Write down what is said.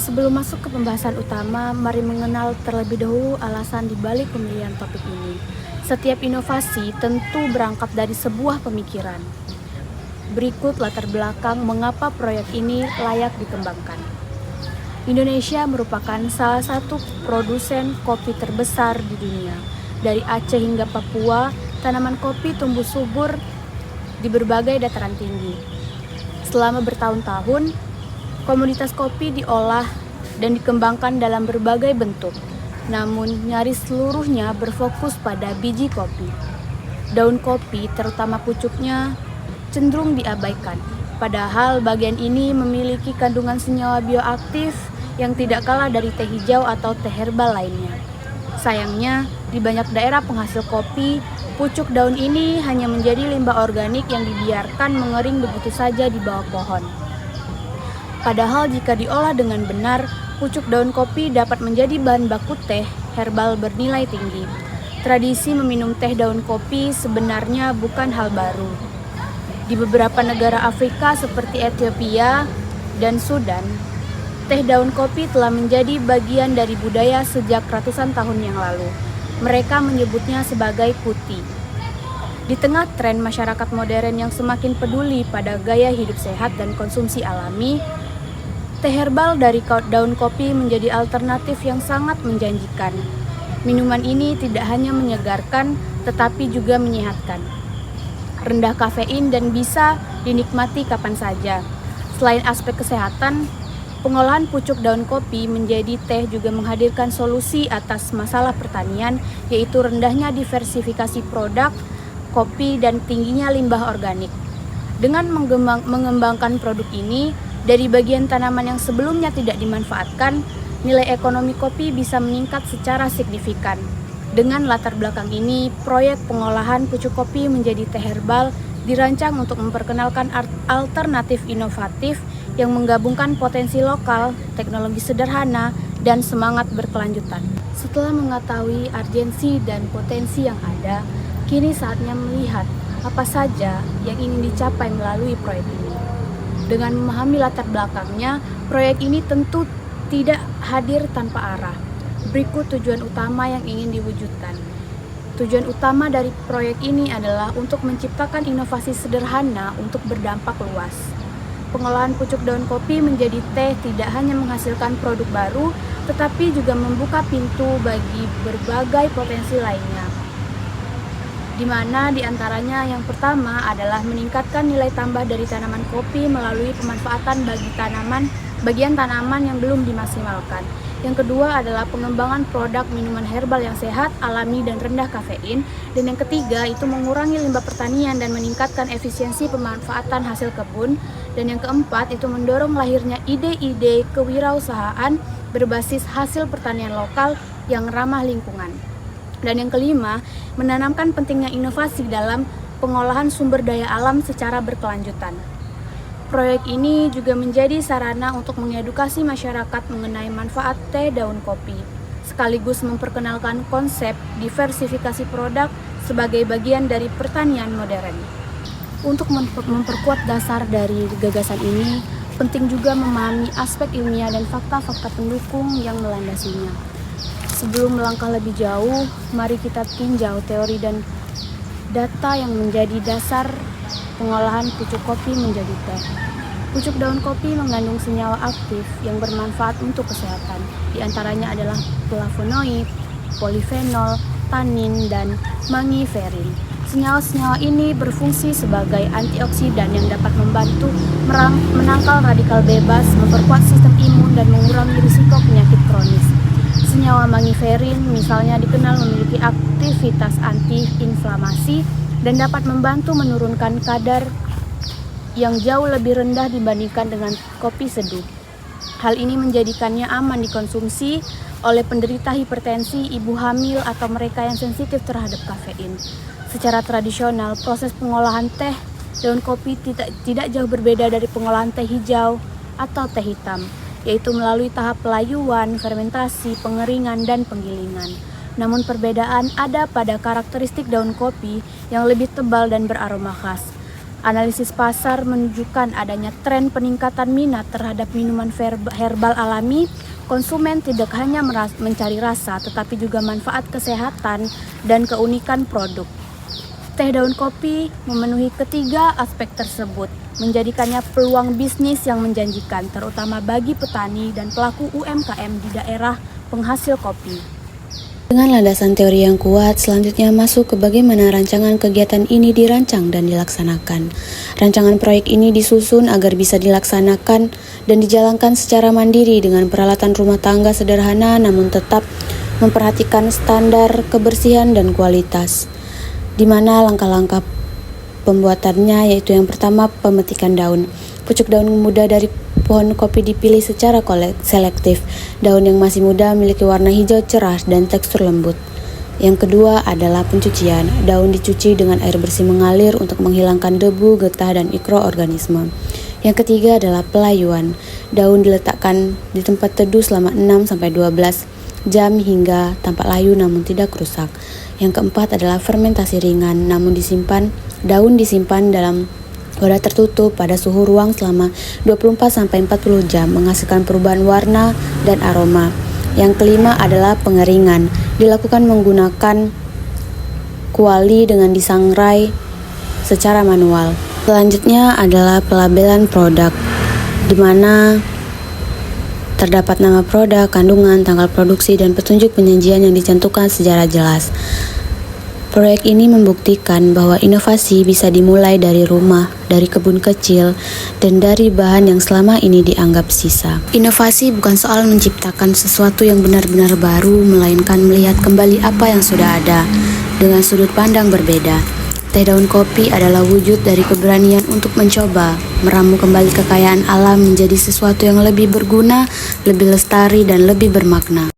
Sebelum masuk ke pembahasan utama, mari mengenal terlebih dahulu alasan dibalik pemilihan topik ini. Setiap inovasi tentu berangkat dari sebuah pemikiran. Berikut latar belakang mengapa proyek ini layak dikembangkan. Indonesia merupakan salah satu produsen kopi terbesar di dunia. Dari Aceh hingga Papua, tanaman kopi tumbuh subur di berbagai dataran tinggi. Selama bertahun-tahun, komoditas kopi diolah dan dikembangkan dalam berbagai bentuk. Namun, nyaris seluruhnya berfokus pada biji kopi. Daun kopi, terutama pucuknya, cenderung diabaikan. Padahal bagian ini memiliki kandungan senyawa bioaktif yang tidak kalah dari teh hijau atau teh herbal lainnya. Sayangnya, di banyak daerah penghasil kopi, pucuk daun ini hanya menjadi limbah organik yang dibiarkan mengering begitu saja di bawah pohon. Padahal jika diolah dengan benar, pucuk daun kopi dapat menjadi bahan baku teh herbal bernilai tinggi. Tradisi meminum teh daun kopi sebenarnya bukan hal baru. Di beberapa negara Afrika seperti Ethiopia dan Sudan, teh daun kopi telah menjadi bagian dari budaya sejak ratusan tahun yang lalu. Mereka menyebutnya sebagai kuti. Di tengah tren masyarakat modern yang semakin peduli pada gaya hidup sehat dan konsumsi alami, teh herbal dari daun kopi menjadi alternatif yang sangat menjanjikan. Minuman ini tidak hanya menyegarkan, tetapi juga menyehatkan. Rendah kafein dan bisa dinikmati kapan saja. Selain aspek kesehatan, pengolahan pucuk daun kopi menjadi teh juga menghadirkan solusi atas masalah pertanian, yaitu rendahnya diversifikasi produk kopi dan tingginya limbah organik. Dengan mengembangkan produk ini, dari bagian tanaman yang sebelumnya tidak dimanfaatkan, nilai ekonomi kopi bisa meningkat secara signifikan. Dengan latar belakang ini, proyek pengolahan pucuk kopi menjadi teh herbal dirancang untuk memperkenalkan alternatif inovatif yang menggabungkan potensi lokal, teknologi sederhana, dan semangat berkelanjutan. Setelah mengetahui urgensi dan potensi yang ada, kini saatnya melihat apa saja yang ingin dicapai melalui proyek ini. Dengan memahami latar belakangnya, proyek ini tentu tidak hadir tanpa arah. Berikut tujuan utama yang ingin diwujudkan. Tujuan utama dari proyek ini adalah untuk menciptakan inovasi sederhana untuk berdampak luas. Pengolahan pucuk daun kopi menjadi teh tidak hanya menghasilkan produk baru, tetapi juga membuka pintu bagi berbagai potensi lainnya. Di mana diantaranya yang pertama adalah meningkatkan nilai tambah dari tanaman kopi melalui pemanfaatan bagian tanaman yang belum dimaksimalkan. Yang kedua adalah pengembangan produk minuman herbal yang sehat, alami, dan rendah kafein. Dan yang ketiga itu mengurangi limbah pertanian dan meningkatkan efisiensi pemanfaatan hasil kebun. Dan yang keempat itu mendorong lahirnya ide-ide kewirausahaan berbasis hasil pertanian lokal yang ramah lingkungan. Dan yang kelima, menanamkan pentingnya inovasi dalam pengolahan sumber daya alam secara berkelanjutan. Proyek ini juga menjadi sarana untuk mengedukasi masyarakat mengenai manfaat teh daun kopi, sekaligus memperkenalkan konsep diversifikasi produk sebagai bagian dari pertanian modern. Untuk memperkuat dasar dari gagasan ini, penting juga memahami aspek ilmiah dan fakta-fakta pendukung yang melandasinya. Sebelum melangkah lebih jauh, mari kita tinjau teori dan data yang menjadi dasar pengolahan pucuk kopi menjadi teh. Pucuk daun kopi mengandung senyawa aktif yang bermanfaat untuk kesehatan. Di antaranya adalah flavonoid, polifenol, tanin, dan mangiferin. Senyawa-senyawa ini berfungsi sebagai antioksidan yang dapat membantu menangkal radikal bebas, memperkuat sistem imun, dan mengurangi risiko penyakit kronis. Senyawa mangiferin misalnya dikenal memiliki aktivitas anti-inflamasi dan dapat membantu menurunkan kadar yang jauh lebih rendah dibandingkan dengan kopi seduh. Hal ini menjadikannya aman dikonsumsi oleh penderita hipertensi, ibu hamil, atau mereka yang sensitif terhadap kafein. Secara tradisional, proses pengolahan teh daun kopi tidak jauh berbeda dari pengolahan teh hijau atau teh hitam, yaitu melalui tahap pelayuan, fermentasi, pengeringan, dan penggilingan. Namun perbedaan ada pada karakteristik daun kopi yang lebih tebal dan beraroma khas. Analisis pasar menunjukkan adanya tren peningkatan minat terhadap minuman herbal alami. Konsumen tidak hanya mencari rasa, tetapi juga manfaat kesehatan dan keunikan produk. Teh daun kopi memenuhi ketiga aspek tersebut, menjadikannya peluang bisnis yang menjanjikan, terutama bagi petani dan pelaku UMKM di daerah penghasil kopi. Dengan landasan teori yang kuat, selanjutnya masuk ke bagaimana rancangan kegiatan ini dirancang dan dilaksanakan. Rancangan proyek ini disusun agar bisa dilaksanakan dan dijalankan secara mandiri dengan peralatan rumah tangga sederhana namun tetap memperhatikan standar kebersihan dan kualitas. Di mana langkah-langkah pembuatannya yaitu yang pertama, pemetikan daun. Pucuk daun muda dari pohon kopi dipilih secara selektif. Daun yang masih muda memiliki warna hijau cerah dan tekstur lembut. Yang kedua adalah pencucian. Daun dicuci dengan air bersih mengalir untuk menghilangkan debu, getah, dan mikroorganisme. Yang ketiga adalah pelayuan. Daun diletakkan di tempat teduh selama 6-12 jam hingga tampak layu namun tidak rusak. Yang keempat adalah fermentasi ringan, namun daun disimpan dalam wadah tertutup pada suhu ruang selama 24-40 jam, menghasilkan perubahan warna dan aroma. Yang kelima adalah pengeringan, dilakukan menggunakan kuali dengan disangrai secara manual. Selanjutnya adalah pelabelan produk, di mana terdapat nama produk, kandungan, tanggal produksi, dan petunjuk penyajian yang dicantumkan secara jelas. Proyek ini membuktikan bahwa inovasi bisa dimulai dari rumah, dari kebun kecil, dan dari bahan yang selama ini dianggap sisa. Inovasi bukan soal menciptakan sesuatu yang benar-benar baru, melainkan melihat kembali apa yang sudah ada, dengan sudut pandang berbeda. Teh daun kopi adalah wujud dari keberanian untuk mencoba, meramu kembali kekayaan alam menjadi sesuatu yang lebih berguna, lebih lestari, dan lebih bermakna.